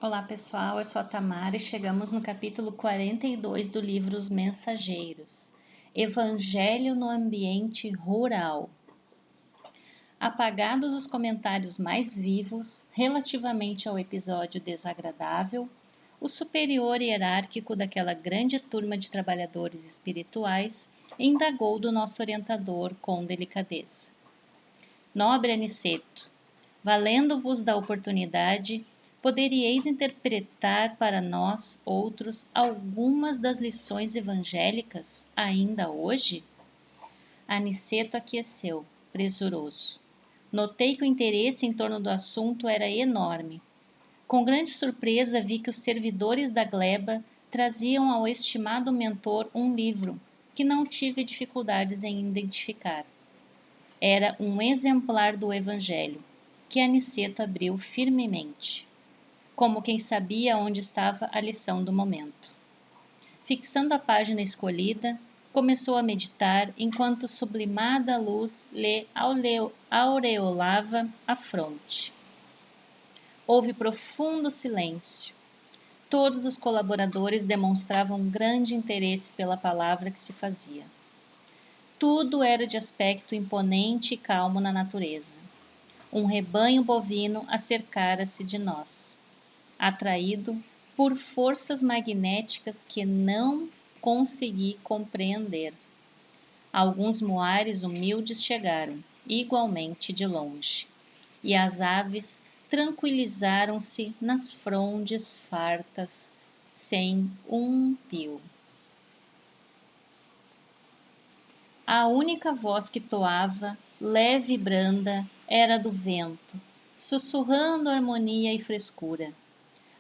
Olá pessoal, eu sou a Tamara e chegamos no capítulo 42 do livro Os Mensageiros. Evangelho no ambiente rural. Apagados os comentários mais vivos relativamente ao episódio desagradável, o superior hierárquico daquela grande turma de trabalhadores espirituais indagou do nosso orientador com delicadeza. Nobre Aniceto, valendo-vos da oportunidade, poderíeis interpretar para nós outros algumas das lições evangélicas ainda hoje? Aniceto aqueceu, presuroso. Notei que o interesse em torno do assunto era enorme. Com grande surpresa vi que os servidores da gleba traziam ao estimado mentor um livro que não tive dificuldades em identificar. Era um exemplar do Evangelho, que Aniceto abriu firmemente, como quem sabia onde estava a lição do momento. Fixando a página escolhida, começou a meditar enquanto sublimada luz lhe aureolava a fronte. Houve profundo silêncio. Todos os colaboradores demonstravam grande interesse pela palavra que se fazia. Tudo era de aspecto imponente e calmo na natureza. Um rebanho bovino acercara-se de nós, atraído por forças magnéticas que não consegui compreender. Alguns moares humildes chegaram, igualmente de longe, e as aves tranquilizaram-se nas frondes fartas, sem um pio. A única voz que toava, leve e branda, era do vento, sussurrando harmonia e frescura.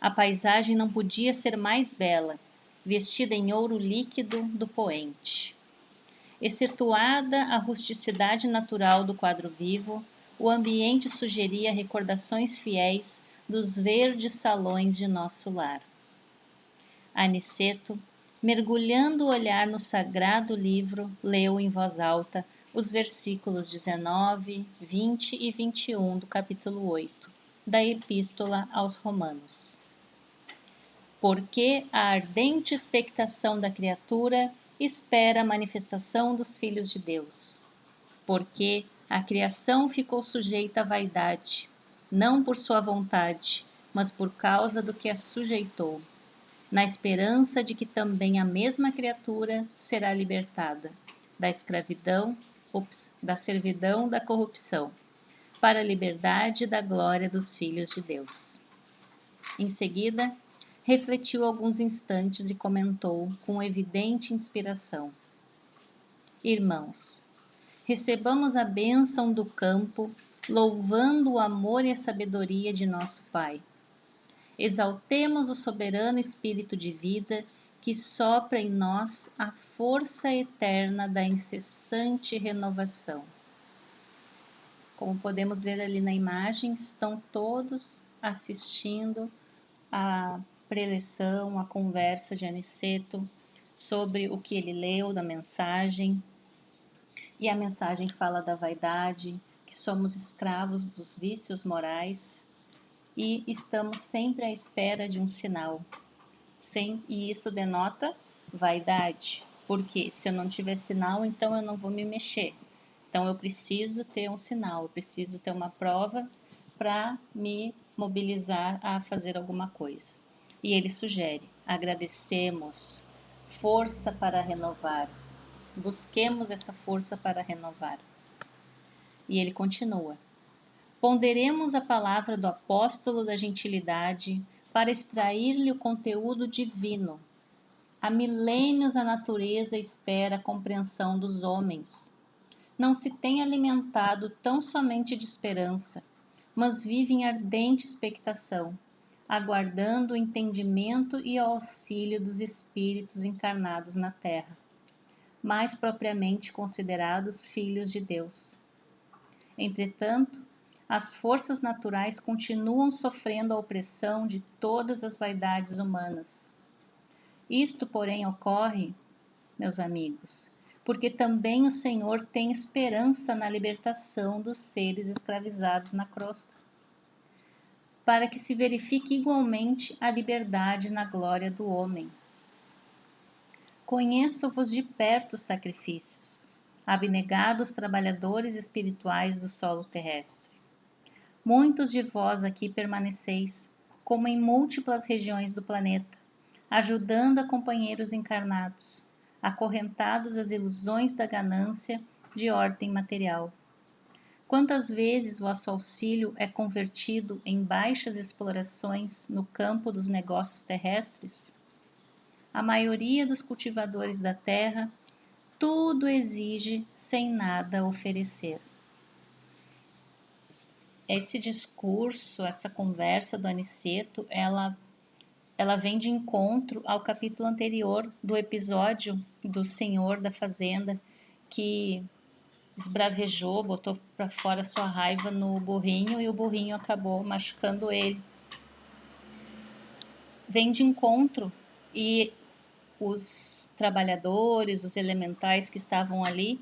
A paisagem não podia ser mais bela, vestida em ouro líquido do poente. Excetuada a rusticidade natural do quadro vivo, o ambiente sugeria recordações fiéis dos verdes salões de nosso lar. Aniceto, mergulhando o olhar no sagrado livro, leu em voz alta os versículos 19, 20 e 21 do capítulo 8 da Epístola aos Romanos. Porque a ardente expectação da criatura espera a manifestação dos filhos de Deus. Porque a criação ficou sujeita à vaidade, não por sua vontade, mas por causa do que a sujeitou, na esperança de que também a mesma criatura será libertada da servidão da corrupção, para a liberdade da glória dos filhos de Deus. Em seguida, refletiu alguns instantes e comentou com evidente inspiração: Irmãos, recebamos a bênção do campo, louvando o amor e a sabedoria de nosso Pai. Exaltemos o soberano Espírito de vida que sopra em nós a força eterna da incessante renovação. Como podemos ver ali na imagem, estão todos assistindo a preleção, a conversa de Aniceto sobre o que ele leu da mensagem. E a mensagem fala da vaidade, que somos escravos dos vícios morais e estamos sempre à espera de um sinal. E isso denota vaidade, porque se eu não tiver sinal, então eu não vou me mexer. Então eu preciso ter um sinal, eu preciso ter uma prova para me mobilizar a fazer alguma coisa. E ele sugere: agradecemos, força para renovar, busquemos essa força para renovar. E ele continua: ponderemos a palavra do apóstolo da gentilidade para extrair-lhe o conteúdo divino. Há milênios a natureza espera a compreensão dos homens. Não se tem alimentado tão somente de esperança, mas vive em ardente expectação, aguardando o entendimento e o auxílio dos espíritos encarnados na terra, mais propriamente considerados filhos de Deus. Entretanto, as forças naturais continuam sofrendo a opressão de todas as vaidades humanas. Isto, porém, ocorre, meus amigos, porque também o Senhor tem esperança na libertação dos seres escravizados na crosta. para que se verifique igualmente a liberdade na glória do homem. Conheço-vos de perto os sacrifícios, abnegados trabalhadores espirituais do solo terrestre. Muitos de vós aqui permaneceis, como em múltiplas regiões do planeta, ajudando a companheiros encarnados, acorrentados às ilusões da ganância de ordem material. Quantas vezes vosso auxílio é convertido em baixas explorações no campo dos negócios terrestres? A maioria dos cultivadores da terra tudo exige sem nada oferecer. Esse discurso, essa conversa do Aniceto, ela vem de encontro ao capítulo anterior do episódio do senhor da fazenda que esbravejou, botou para fora sua raiva no burrinho e o burrinho acabou machucando ele. Vem de encontro e os trabalhadores, os elementais que estavam ali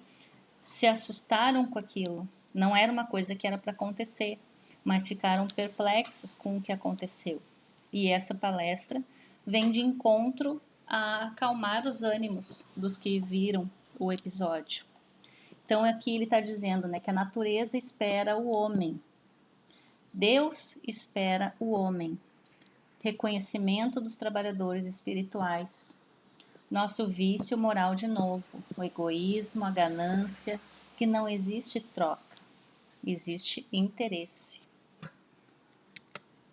se assustaram com aquilo. Não era uma coisa que era para acontecer, mas ficaram perplexos com o que aconteceu. E essa palestra vem de encontro a acalmar os ânimos dos que viram o episódio. Então aqui ele está dizendo, né, que a natureza espera o homem. Deus espera o homem. Reconhecimento dos trabalhadores espirituais. Nosso vício moral de novo, o egoísmo, a ganância, que não existe troca, existe interesse.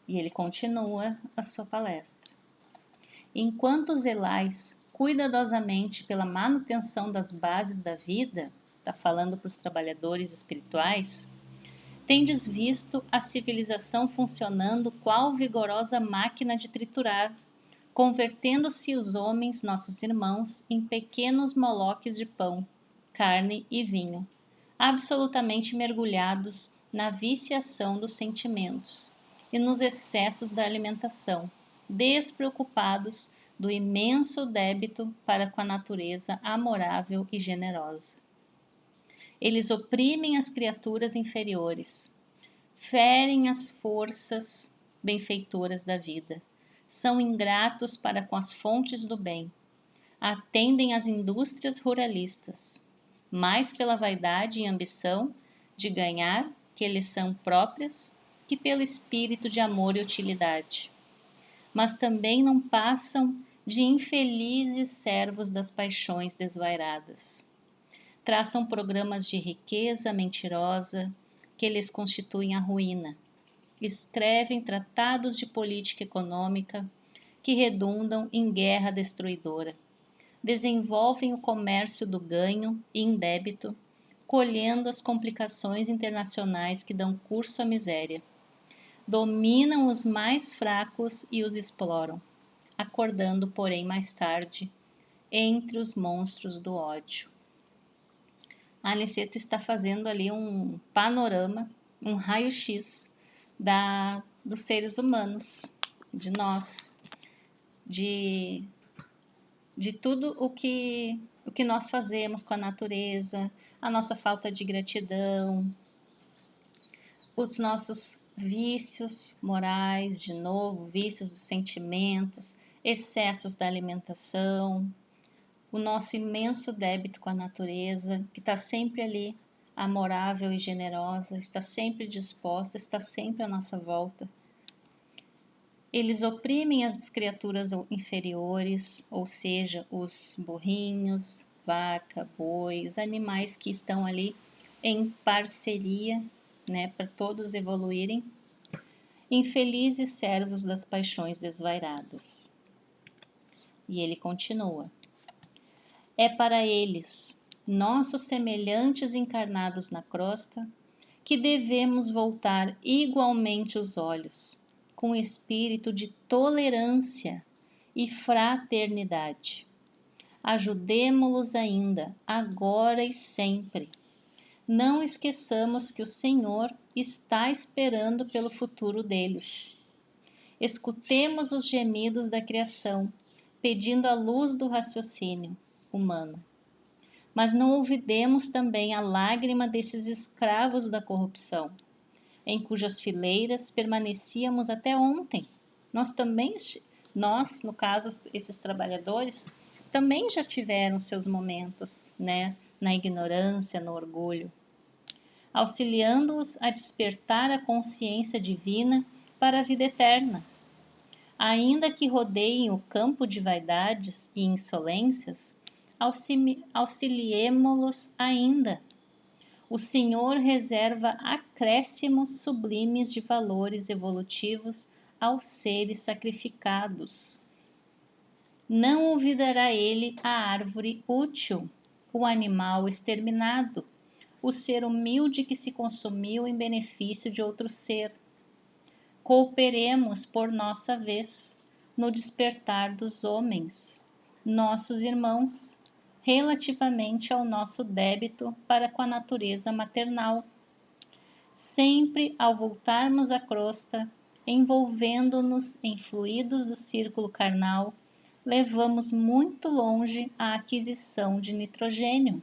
E ele continua a sua palestra. Enquanto zelais cuidadosamente pela manutenção das bases da vida, está falando para os trabalhadores espirituais, tendes visto a civilização funcionando qual vigorosa máquina de triturar, convertendo-se os homens, nossos irmãos, em pequenos moloques de pão, carne e vinho, absolutamente mergulhados na viciação dos sentimentos e nos excessos da alimentação, despreocupados do imenso débito para com a natureza amorável e generosa. Eles oprimem as criaturas inferiores, ferem as forças benfeitoras da vida, são ingratos para com as fontes do bem, atendem às indústrias ruralistas, mais pela vaidade e ambição de ganhar que lhes são próprias que pelo espírito de amor e utilidade. Mas também não passam de infelizes servos das paixões desvairadas. Traçam programas de riqueza mentirosa que lhes constituem a ruína. Escrevem tratados de política econômica que redundam em guerra destruidora. Desenvolvem o comércio do ganho e indébito, colhendo as complicações internacionais que dão curso à miséria. Dominam os mais fracos e os exploram, acordando, porém, mais tarde, entre os monstros do ódio. Aniceto está fazendo ali um panorama, um raio-x dos seres humanos, de nós, de tudo o que nós fazemos com a natureza, a nossa falta de gratidão, os nossos vícios morais, de novo, vícios dos sentimentos, excessos da alimentação, o nosso imenso débito com a natureza, que está sempre ali, amorável e generosa, está sempre disposta, está sempre à nossa volta. Eles oprimem as criaturas inferiores, ou seja, os burrinhos, vaca, boi, os animais que estão ali em parceria, né, para todos evoluírem, infelizes servos das paixões desvairadas. E ele continua. É para eles, nossos semelhantes encarnados na crosta, que devemos voltar igualmente os olhos, com espírito de tolerância e fraternidade. Ajudemo-los ainda, agora e sempre. Não esqueçamos que o Senhor está esperando pelo futuro deles. Escutemos os gemidos da criação, pedindo a luz do raciocínio humano. Mas não olvidemos também a lágrima desses escravos da corrupção. em cujas fileiras permanecíamos até ontem. Nós, no caso, esses trabalhadores, também já tiveram seus momentos, né, na ignorância, no orgulho, auxiliando-os a despertar a consciência divina para a vida eterna. Ainda que rodeiem o campo de vaidades e insolências, auxiliemo-los ainda. O Senhor reserva acréscimos sublimes de valores evolutivos aos seres sacrificados. Não olvidará ele a árvore útil, o animal exterminado, o ser humilde que se consumiu em benefício de outro ser. Cooperemos por nossa vez no despertar dos homens, nossos irmãos, relativamente ao nosso débito para com a natureza maternal. Sempre ao voltarmos a crosta, envolvendo-nos em fluidos do círculo carnal, levamos muito longe a aquisição de nitrogênio.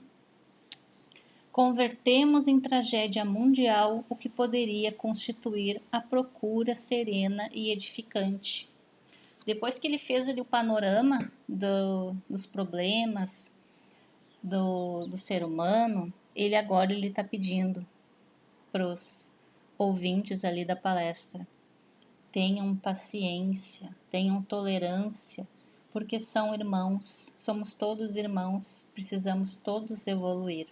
Convertemos em tragédia mundial o que poderia constituir a procura serena e edificante. Depois que ele fez ali o panorama dos problemas do ser humano, ele agora está pedindo para os ouvintes ali da palestra: tenham paciência, tenham tolerância, porque são irmãos, somos todos irmãos, precisamos todos evoluir.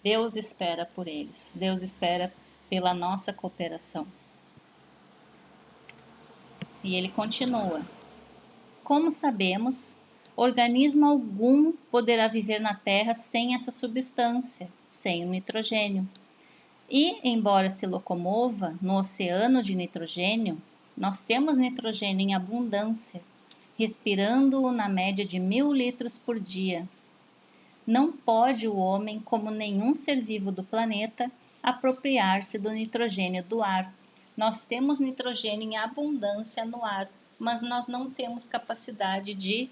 Deus espera por eles, Deus espera pela nossa cooperação. E ele continua: como sabemos, organismo algum poderá viver na Terra sem essa substância, sem o nitrogênio. E, embora se locomova no oceano de nitrogênio, nós temos nitrogênio em abundância, respirando-o na média de 1000 litros por dia. Não pode o homem, como nenhum ser vivo do planeta, apropriar-se do nitrogênio do ar. Nós temos nitrogênio em abundância no ar, mas nós não temos capacidade de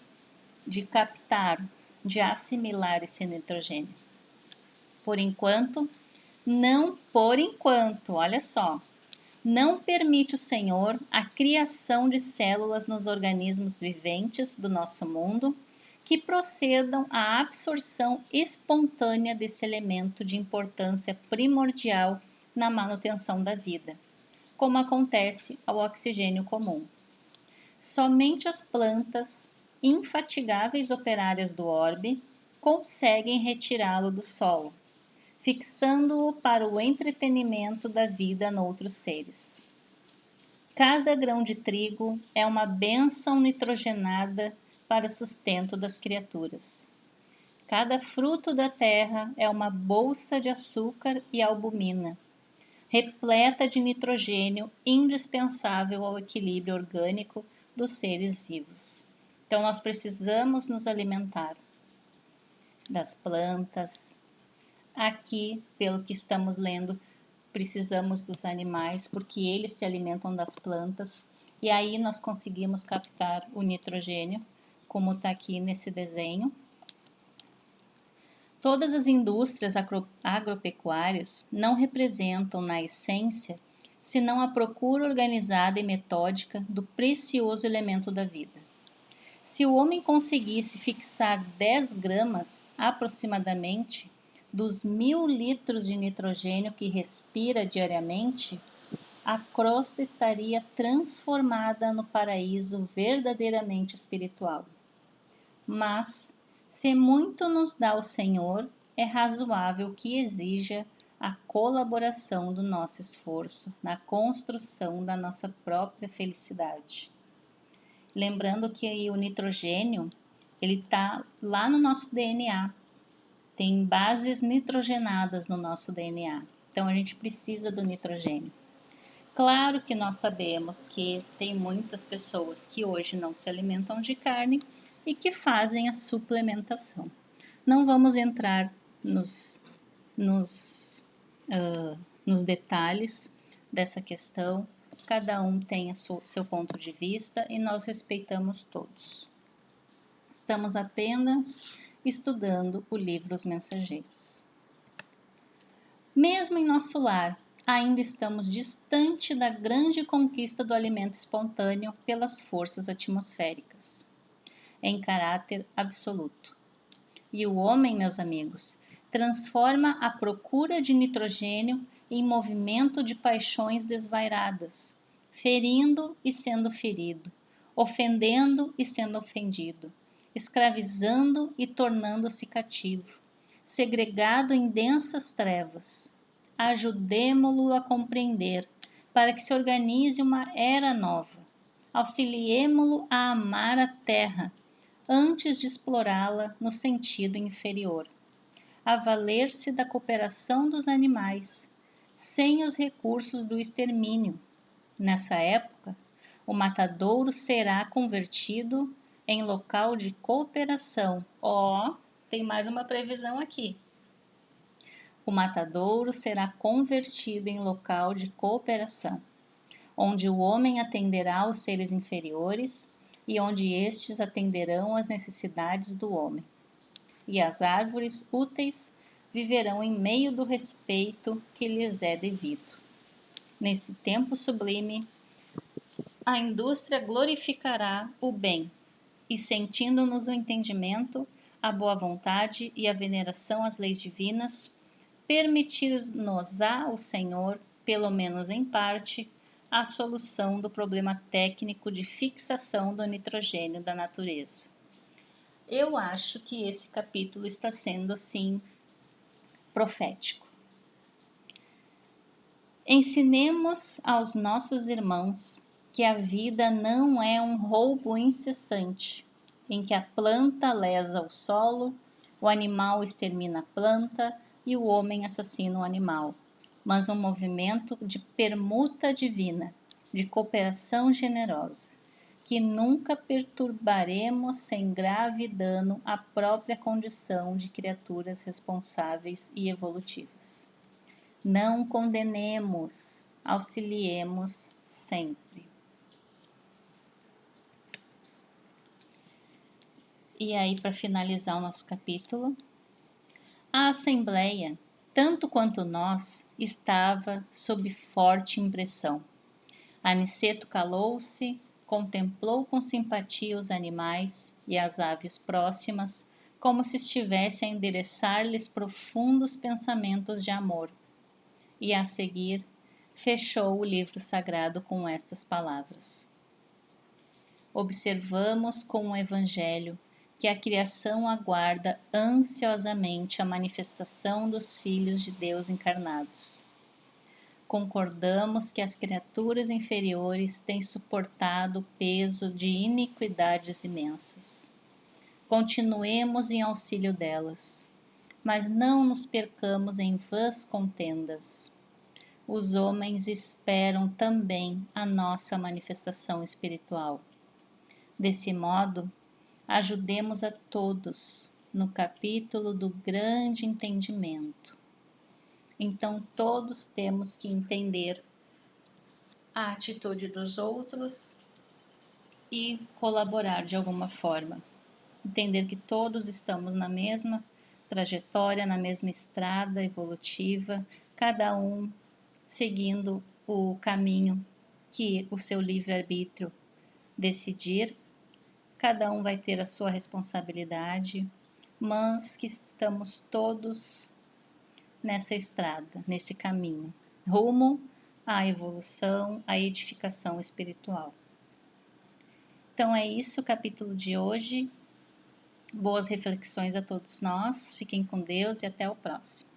captar, de assimilar esse nitrogênio. Por enquanto, olha só, não permite o Senhor a criação de células nos organismos viventes do nosso mundo que procedam à absorção espontânea desse elemento de importância primordial na manutenção da vida, como acontece ao oxigênio comum. Somente as plantas, infatigáveis operárias do orbe, conseguem retirá-lo do solo, fixando-o para o entretenimento da vida noutros seres. Cada grão de trigo é uma bênção nitrogenada para sustento das criaturas. Cada fruto da terra é uma bolsa de açúcar e albumina, repleta de nitrogênio indispensável ao equilíbrio orgânico dos seres vivos. Então, nós precisamos nos alimentar das plantas. Aqui, pelo que estamos lendo, precisamos dos animais, porque eles se alimentam das plantas, e aí nós conseguimos captar o nitrogênio, como está aqui nesse desenho. Todas as indústrias agropecuárias não representam, na essência, senão a procura organizada e metódica do precioso elemento da vida. Se o homem conseguisse fixar 10 gramas, aproximadamente, dos 1000 litros de nitrogênio que respira diariamente, a crosta estaria transformada no paraíso verdadeiramente espiritual. Mas, se muito nos dá o Senhor, é razoável que exija a colaboração do nosso esforço na construção da nossa própria felicidade. Lembrando que o nitrogênio, ele está lá no nosso DNA, tem bases nitrogenadas no nosso DNA, então a gente precisa do nitrogênio. Claro que nós sabemos que tem muitas pessoas que hoje não se alimentam de carne e que fazem a suplementação. Não vamos entrar nos detalhes dessa questão, cada um tem seu ponto de vista e nós respeitamos todos. Estamos apenas estudando o livro Os Mensageiros. Mesmo em nosso lar, ainda estamos distante da grande conquista do alimento espontâneo pelas forças atmosféricas, em caráter absoluto. E o homem, meus amigos, transforma a procura de nitrogênio em movimento de paixões desvairadas, ferindo e sendo ferido, ofendendo e sendo ofendido, escravizando e tornando-se cativo, segregado em densas trevas. Ajudemo-lo a compreender, para que se organize uma era nova. Auxiliemo-lo a amar a terra, antes de explorá-la no sentido inferior, a valer-se da cooperação dos animais, sem os recursos do extermínio. Nessa época, o matadouro será convertido em local de cooperação. Tem mais uma previsão aqui. O matadouro será convertido em local de cooperação, onde o homem atenderá aos seres inferiores e onde estes atenderão às necessidades do homem. E as árvores úteis viverão em meio do respeito que lhes é devido. Nesse tempo sublime, a indústria glorificará o bem, e sentindo-nos o entendimento, a boa vontade e a veneração às leis divinas, permitir-nos-á o Senhor, pelo menos em parte, a solução do problema técnico de fixação do nitrogênio da natureza. Eu acho que esse capítulo está sendo, assim, profético. Ensinemos aos nossos irmãos que a vida não é um roubo incessante, em que a planta lesa o solo, o animal extermina a planta e o homem assassina o animal, mas um movimento de permuta divina, de cooperação generosa, que nunca perturbaremos sem grave dano à própria condição de criaturas responsáveis e evolutivas. Não condenemos, auxiliemos sempre. E aí, para finalizar o nosso capítulo, a Assembleia, tanto quanto nós, estava sob forte impressão. Aniceto calou-se, contemplou com simpatia os animais e as aves próximas, como se estivesse a endereçar-lhes profundos pensamentos de amor. E a seguir, fechou o livro sagrado com estas palavras: observamos com o Evangelho que a criação aguarda ansiosamente a manifestação dos filhos de Deus encarnados. Concordamos que as criaturas inferiores têm suportado o peso de iniquidades imensas. Continuemos em auxílio delas, mas não nos percamos em vãs contendas. Os homens esperam também a nossa manifestação espiritual. Desse modo, ajudemos a todos no capítulo do grande entendimento. Então, todos temos que entender a atitude dos outros e colaborar de alguma forma. Entender que todos estamos na mesma trajetória, na mesma estrada evolutiva, cada um seguindo o caminho que o seu livre-arbítrio decidir. Cada um vai ter a sua responsabilidade, mas que estamos todos nessa estrada, nesse caminho, rumo à evolução, à edificação espiritual. Então é isso o capítulo de hoje. Boas reflexões a todos nós. Fiquem com Deus e até o próximo.